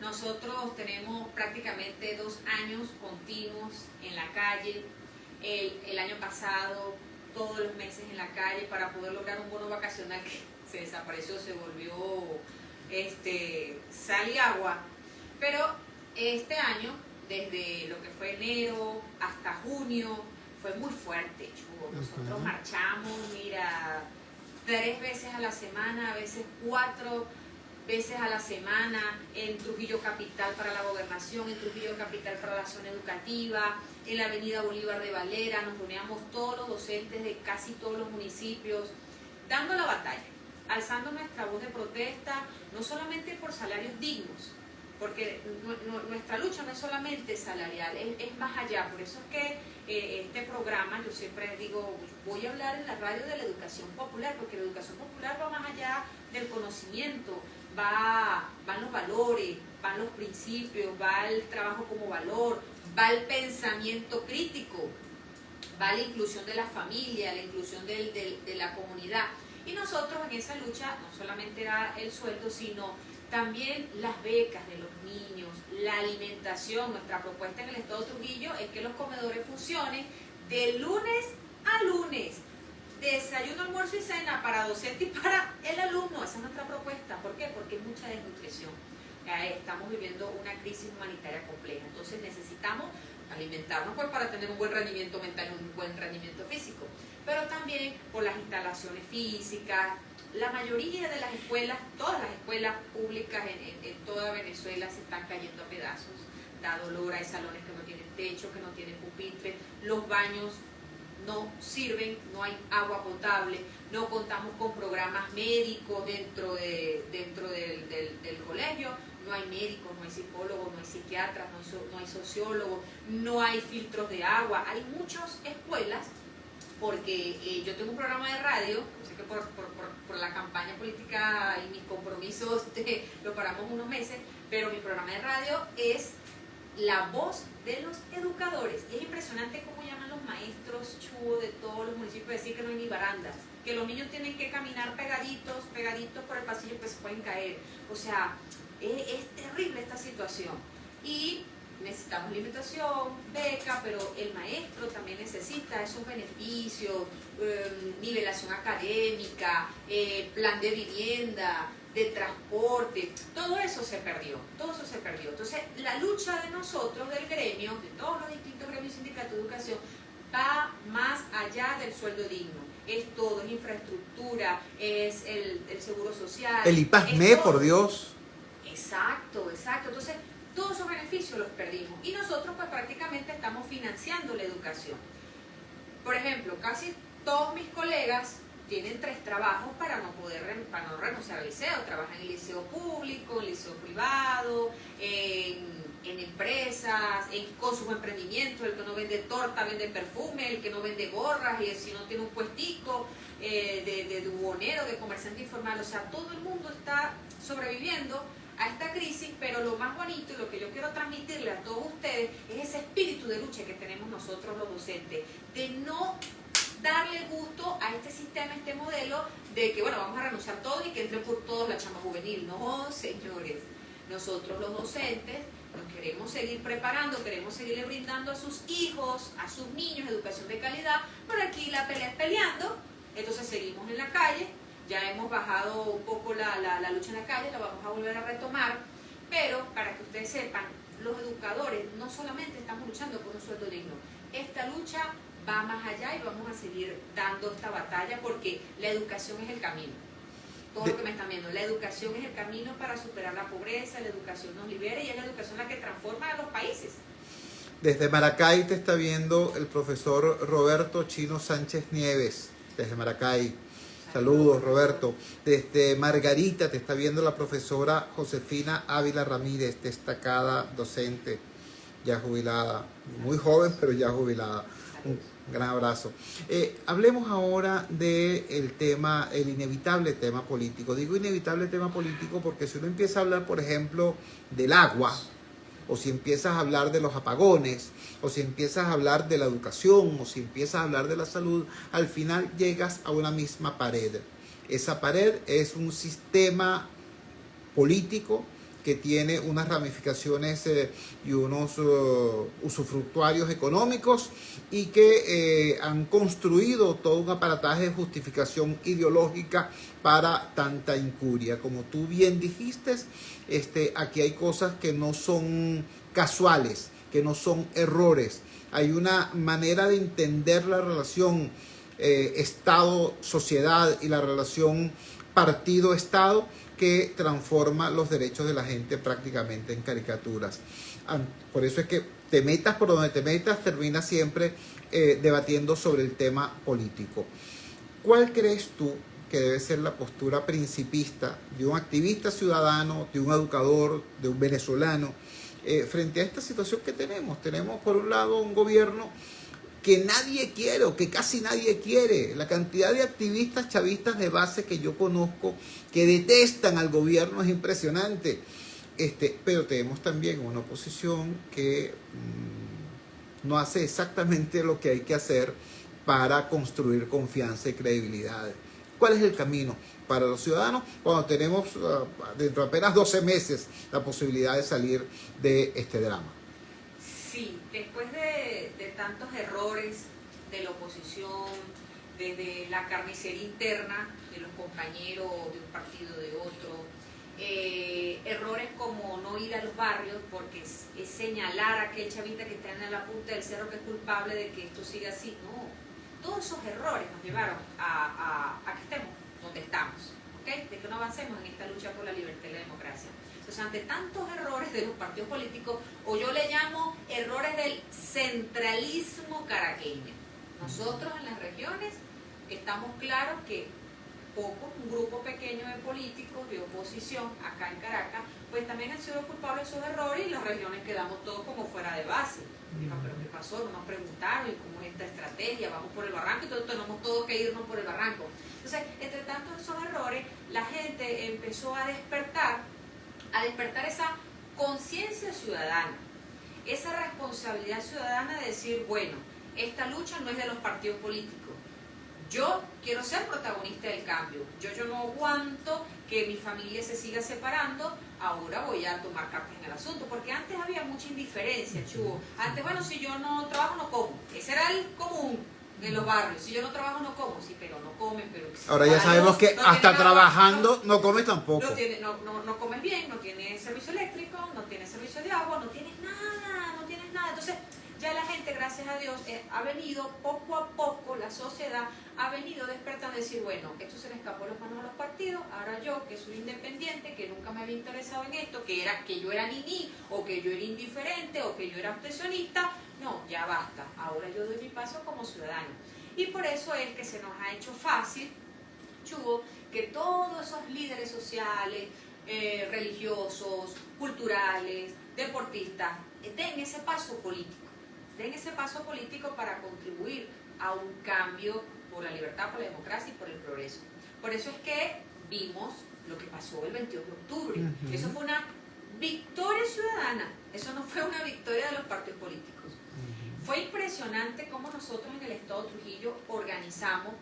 B: Nosotros tenemos prácticamente 2 años continuos en la calle. El año pasado, todos los meses en la calle para poder lograr un bono vacacional que se desapareció, se volvió sal y agua. Pero este año, desde lo que fue enero hasta junio, fue muy fuerte, Chugo. Nosotros marchamos, mira, 3 veces a la semana, a veces 4 veces a la semana, en Trujillo Capital para la gobernación, en Trujillo Capital para la zona educativa, en la avenida Bolívar de Valera. Nos reuníamos todos los docentes de casi todos los municipios, dando la batalla, alzando nuestra voz de protesta, no solamente por salarios dignos, porque nuestra lucha no es solamente salarial, es más allá. Por eso es que este programa, yo siempre digo, voy a hablar en la radio de la educación popular, porque la educación popular va más allá del conocimiento, van los valores, van los principios, va el trabajo como valor, va el pensamiento crítico, va la inclusión de la familia, la inclusión de la comunidad. Y nosotros en esa lucha no solamente era el sueldo, sino también las becas de los niños, la alimentación. Nuestra propuesta en el Estado Trujillo es que los comedores funcionen de lunes a lunes. Desayuno, almuerzo y cena para docente y para el alumno. Esa es nuestra propuesta. ¿Por qué? Porque hay mucha desnutrición. Estamos viviendo una crisis humanitaria compleja. Entonces necesitamos alimentarnos pues, para tener un buen rendimiento mental y un buen rendimiento físico. Pero también por las instalaciones físicas. La mayoría de las escuelas, todas las escuelas públicas en toda Venezuela se están cayendo a pedazos. Da dolor, hay salones que no tienen techo, que no tienen pupitre, los baños no sirven, no hay agua potable, no contamos con programas médicos dentro del colegio, no hay médicos, no hay psicólogos, no hay psiquiatras, no hay sociólogos, no hay filtros de agua. Hay muchas escuelas, porque yo tengo un programa de radio, sé que por la campaña política y mis compromisos lo paramos unos meses, pero mi programa de radio es la voz de los educadores. Y es impresionante cómo llaman los maestros Chugo de todos los municipios a decir que no hay ni barandas, que los niños tienen que caminar pegaditos por el pasillo, que se pueden caer. O sea, es terrible esta situación. Y necesitamos alimentación, beca, pero el maestro también necesita esos beneficios, nivelación académica, plan de vivienda, de transporte, todo eso se perdió, todo eso se perdió. Entonces, la lucha de nosotros, del gremio, de todos los distintos gremios y sindicatos de educación, va más allá del sueldo digno. Es todo, es infraestructura, es el seguro social.
A: El IPASME, por Dios.
B: Exacto, exacto. Entonces, todos esos beneficios los perdimos. Y nosotros pues prácticamente estamos financiando la educación. Por ejemplo, casi todos mis colegas tienen 3 trabajos para no renunciar al liceo. Trabajan en el liceo público, en el liceo privado, en empresas, con sus emprendimientos. El que no vende torta vende perfume, el que no vende gorras, y si no tiene un puestico de bubonero, de comerciante informal. O sea, todo el mundo está sobreviviendo a esta crisis, pero lo más bonito y lo que yo quiero transmitirle a todos ustedes es ese espíritu de lucha que tenemos nosotros los docentes, de no darle gusto a este sistema, a este modelo de que, bueno, vamos a renunciar todos y que entre por todos la chamba juvenil. No, señores, nosotros los docentes nos queremos seguir preparando, queremos seguirle brindando a sus hijos, a sus niños, educación de calidad, pero aquí la pelea es peleando, entonces seguimos en la calle. Ya hemos bajado un poco la lucha en la calle, la vamos a volver a retomar, pero para que ustedes sepan, los educadores no solamente estamos luchando por un sueldo digno, esta lucha va más allá y vamos a seguir dando esta batalla porque la educación es el camino. Todo lo que me están viendo, la educación es el camino para superar la pobreza, la educación nos libera y es la educación la que transforma a los países.
A: Desde Maracay te está viendo el profesor Roberto Chino Sánchez Nieves, desde Maracay. Saludos, Roberto. Desde Margarita te está viendo la profesora Josefina Ávila Ramírez, destacada docente, ya jubilada. Muy joven, pero ya jubilada. Un gran abrazo. Hablemos ahora del tema, el inevitable tema político. Digo inevitable tema político porque si uno empieza a hablar, por ejemplo, del agua, o si empiezas a hablar de los apagones, o si empiezas a hablar de la educación, o si empiezas a hablar de la salud, al final llegas a una misma pared. Esa pared es un sistema político que tiene unas ramificaciones y unos usufructuarios económicos y que han construido todo un aparataje de justificación ideológica para tanta incuria. Como tú bien dijiste, aquí hay cosas que no son casuales, que no son errores. Hay una manera de entender la relación Estado-sociedad y la relación partido-Estado que transforma los derechos de la gente prácticamente en caricaturas. Por eso es que te metas por donde te metas, terminas siempre debatiendo sobre el tema político. ¿Cuál crees tú que debe ser la postura principista de un activista ciudadano, de un educador, de un venezolano, frente a esta situación que tenemos? Tenemos por un lado un gobierno que nadie quiere o que casi nadie quiere. La cantidad de activistas chavistas de base que yo conozco que detestan al gobierno es impresionante. Pero tenemos también una oposición que no hace exactamente lo que hay que hacer para construir confianza y credibilidad. ¿Cuál es el camino para los ciudadanos cuando tenemos dentro de apenas 12 meses la posibilidad de salir de este drama?
B: Sí, después de tantos errores de la oposición, desde la carnicería interna de los compañeros de un partido de otro, errores como no ir a los barrios porque es señalar a aquel chavista que está en la punta del cerro que es culpable de que esto siga así. No, todos esos errores nos llevaron a que estemos donde estamos, ¿okay? De que no avancemos en esta lucha por la libertad y la democracia. Entonces, ante tantos errores de los partidos políticos, o yo le llamo errores del centralismo caraqueño. Nosotros en las regiones estamos claros que un grupo pequeño de políticos de oposición acá en Caracas, pues también han sido culpables de esos errores y las regiones quedamos todos como fuera de base. Digo, pero ¿qué pasó? No nos preguntaron y cómo es esta estrategia, vamos por el barranco y todos tenemos todos que irnos por el barranco. Entonces, entre tantos esos errores, la gente empezó a despertar esa conciencia ciudadana, esa responsabilidad ciudadana de decir, bueno, esta lucha no es de los partidos políticos, Yo quiero ser protagonista del cambio. Yo no aguanto que mi familia se siga separando. Ahora voy a tomar cartas en el asunto. Porque antes había mucha indiferencia, Chugo. Antes, bueno, si yo no trabajo, no como. Ese era el común en los barrios. Si yo no trabajo, no como. Sí, pero no comen. Pero
A: ahora ya sabemos que
B: no
A: hasta trabajando
B: no,
A: no comes tampoco.
B: No comes bien, no tienes servicio eléctrico, no tienes servicio de agua, no tienes nada. Entonces, ya la gente, gracias a Dios, ha venido poco a poco, la sociedad ha venido despertando y decir, bueno, esto se le escapó las manos a los partidos, ahora yo, que soy independiente, que nunca me había interesado en esto, que yo era niní, o que yo era indiferente, o que yo era obsesionista, no, ya basta, ahora yo doy mi paso como ciudadano. Y por eso es que se nos ha hecho fácil, Chugo, que todos esos líderes sociales, religiosos, culturales, deportistas, den ese paso político para contribuir a un cambio por la libertad, por la democracia y por el progreso. Por eso es que vimos lo que pasó el 22 de octubre. Eso fue una victoria ciudadana, eso no fue una victoria de los partidos políticos. Fue impresionante cómo nosotros en el estado de Trujillo organizamos,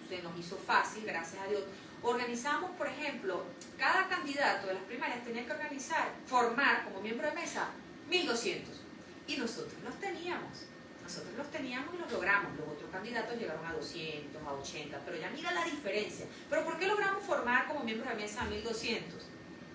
B: se nos hizo fácil, gracias a Dios, organizamos, por ejemplo, cada candidato de las primarias tenía que formar como miembro de mesa 1200. Y nosotros los teníamos y los logramos. Los otros candidatos llegaron a 200, a 80, pero ya mira la diferencia. ¿Pero por qué logramos formar como miembros de mesa a 1200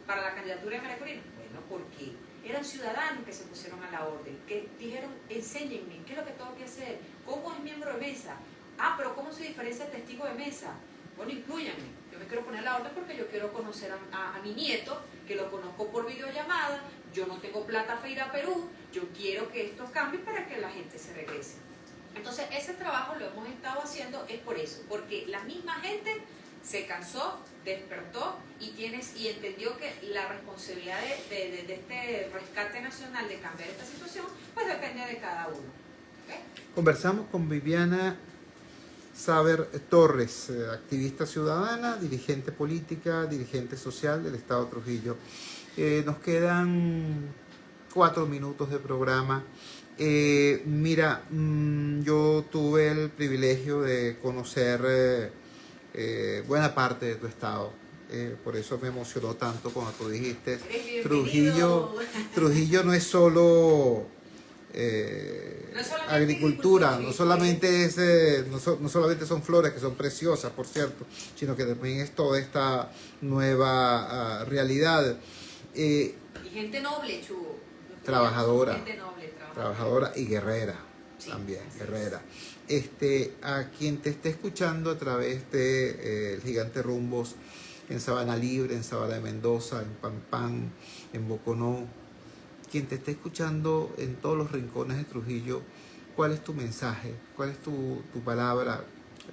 B: para la candidatura de María Corina? Bueno, porque eran ciudadanos que se pusieron a la orden, que dijeron, enséñenme, ¿qué es lo que tengo que hacer? ¿Cómo es miembro de mesa? Ah, pero ¿cómo se diferencia el testigo de mesa? Bueno, inclúyanme. Yo me quiero poner a la orden porque yo quiero conocer a mi nieto, que lo conozco por videollamada. Yo no tengo plata para ir a Perú, yo quiero que esto cambie para que la gente se regrese. Entonces, ese trabajo lo hemos estado haciendo es por eso, porque la misma gente se cansó, despertó y entendió que la responsabilidad de este rescate nacional de cambiar esta situación, pues depende de cada uno. ¿Okay?
A: Conversamos con Viviana Saber Torres, activista ciudadana, dirigente política, dirigente social del Estado de Trujillo. Nos quedan 4 minutos de programa. Mira, yo tuve el privilegio de conocer buena parte de tu estado. Por eso me emocionó tanto cuando tú dijiste Trujillo no es solo agricultura, no solamente son flores que son preciosas, por cierto, sino que también es toda esta nueva realidad.
B: Y gente noble, Chugo.
A: Trabajadora.
B: Gente noble,
A: trabajadora y guerrera, sí, también, guerrera. A quien te esté escuchando a través de El Gigante Rumbos, en Sabana Libre, en Sabana de Mendoza, en Pampán, en Boconó, quien te esté escuchando en todos los rincones de Trujillo, ¿cuál es tu mensaje? ¿Cuál es tu palabra?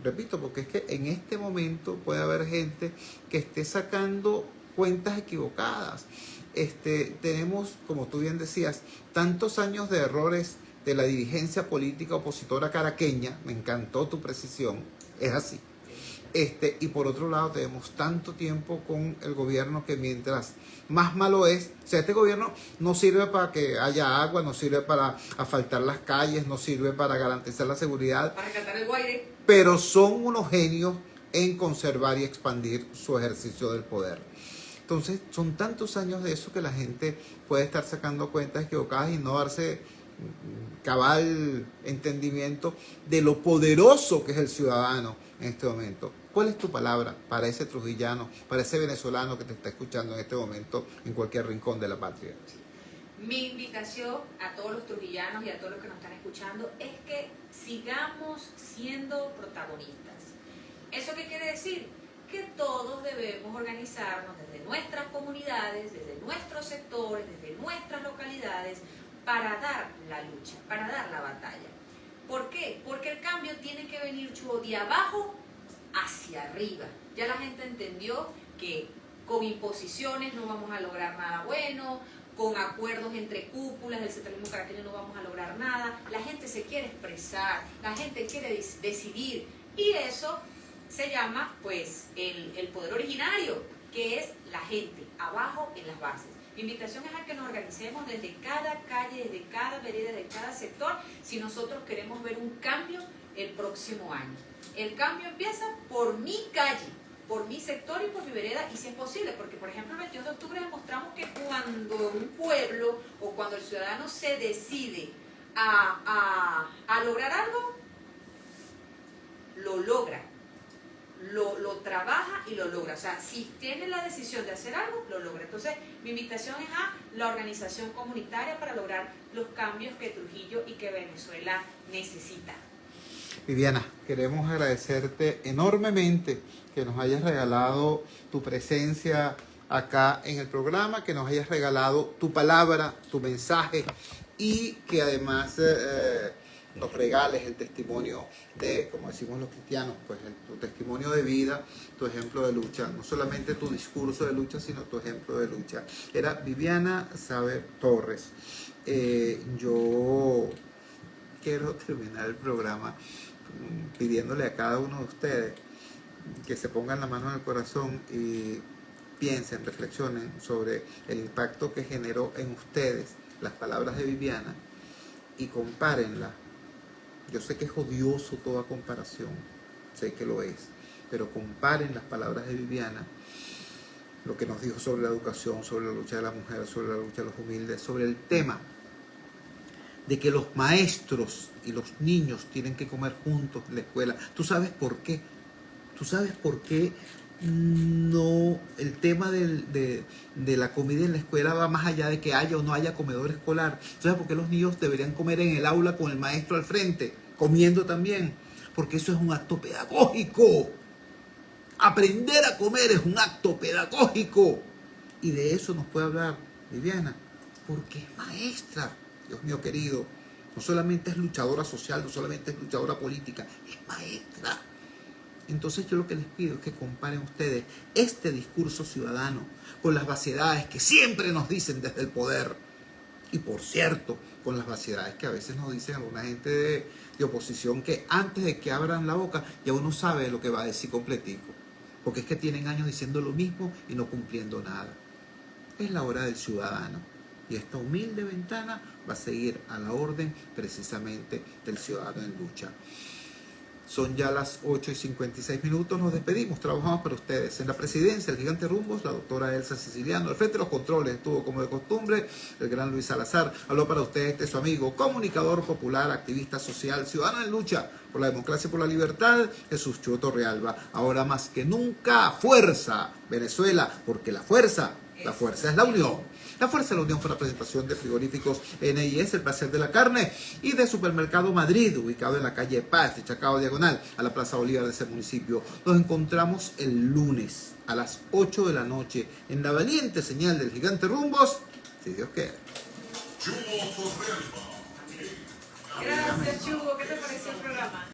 A: Repito, porque es que en este momento puede haber gente que esté sacando cuentas equivocadas. Tenemos, como tú bien decías, tantos años de errores de la dirigencia política opositora caraqueña, me encantó tu precisión, es así. Y por otro lado tenemos tanto tiempo con el gobierno que mientras más malo es, o sea, este gobierno no sirve para que haya agua, no sirve para asfaltar las calles, no sirve para garantizar la seguridad,
B: para rescatar el Guaire,
A: pero son unos genios en conservar y expandir su ejercicio del poder. Entonces son tantos años de eso que la gente puede estar sacando cuentas equivocadas y no darse cabal entendimiento de lo poderoso que es el ciudadano en este momento. ¿Cuál es tu palabra para ese trujillano, para ese venezolano que te está escuchando en este momento en cualquier rincón de la patria?
B: Mi invitación a todos los trujillanos y a todos los que nos están escuchando es que sigamos siendo protagonistas. ¿Eso qué quiere decir? Que todos debemos organizarnos desde nuestras comunidades, desde nuestros sectores, desde nuestras localidades, para dar la lucha, para dar la batalla. ¿Por qué? Porque el cambio tiene que venir, Chugo, de abajo hacia arriba. Ya la gente entendió que con imposiciones no vamos a lograr nada bueno, con acuerdos entre cúpulas del centralismo caraqueño no vamos a lograr nada. La gente se quiere expresar, la gente quiere decidir, y eso se llama pues el poder originario, que es la gente, abajo en las bases. Mi invitación es a que nos organicemos desde cada calle, desde cada vereda, desde cada sector, si nosotros queremos ver un cambio el próximo año. El cambio empieza por mi calle, por mi sector y por mi vereda, y si es posible, porque por ejemplo el 22 de octubre demostramos que cuando un pueblo o cuando el ciudadano se decide a lograr algo, lo logra, lo trabaja y lo logra. O sea, si tiene la decisión de hacer algo, lo logra. Entonces, mi invitación es a la organización comunitaria para lograr los cambios que Trujillo y que Venezuela necesita.
A: Viviana, queremos agradecerte enormemente que nos hayas regalado tu presencia acá en el programa, que nos hayas regalado tu palabra, tu mensaje y que además nos regales el testimonio de, como decimos los cristianos, pues tu testimonio de vida, tu ejemplo de lucha, no solamente tu discurso de lucha, sino tu ejemplo de lucha. Era Viviana Saber Torres. Yo quiero terminar el programa pidiéndole a cada uno de ustedes que se pongan la mano en el corazón y piensen, reflexionen sobre el impacto que generó en ustedes las palabras de Viviana y compárenlas. Yo sé que es odioso toda comparación, sé que lo es, pero comparen las palabras de Viviana, lo que nos dijo sobre la educación, sobre la lucha de la mujer, sobre la lucha de los humildes, sobre el tema de que los maestros y los niños tienen que comer juntos en la escuela. ¿Tú sabes por qué? ¿Tú sabes por qué no el tema de la comida en la escuela va más allá de que haya o no haya comedor escolar? ¿Tú sabes por qué los niños deberían comer en el aula con el maestro al frente, comiendo también? Porque eso es un acto pedagógico. Aprender a comer es un acto pedagógico. Y de eso nos puede hablar Viviana, porque es maestra. Dios mío querido, no solamente es luchadora social, no solamente es luchadora política, es maestra. Entonces yo lo que les pido es que comparen ustedes este discurso ciudadano con las vaciedades que siempre nos dicen desde el poder. Y por cierto, con las vaciedades que a veces nos dicen alguna gente de oposición, que antes de que abran la boca ya uno sabe lo que va a decir completico. Porque es que tienen años diciendo lo mismo y no cumpliendo nada. Es la hora del ciudadano. Y esta humilde ventana va a seguir a la orden precisamente del ciudadano en lucha. Son ya las 8:56. Nos despedimos. Trabajamos para ustedes. En la presidencia, el gigante Rumbos, la doctora Elsa Siciliano. Al frente de los controles estuvo, como de costumbre, el gran Luis Salazar. Habló para ustedes su amigo, comunicador popular, activista social, ciudadano en lucha por la democracia y por la libertad, Jesús Chuo Torrealba. Ahora más que nunca, fuerza, Venezuela, porque la fuerza es la unión. La Fuerza de la Unión fue la presentación de frigoríficos NIS, el placer de la carne, y de Supermercado Madrid, ubicado en la calle Paz, de Chacao Diagonal, a la Plaza Bolívar de ese municipio. Nos encontramos el lunes a las 8 de la noche en la valiente señal del gigante Rumbos, si Dios quiere.
B: Gracias, Chugo. ¿Qué te pareció el programa?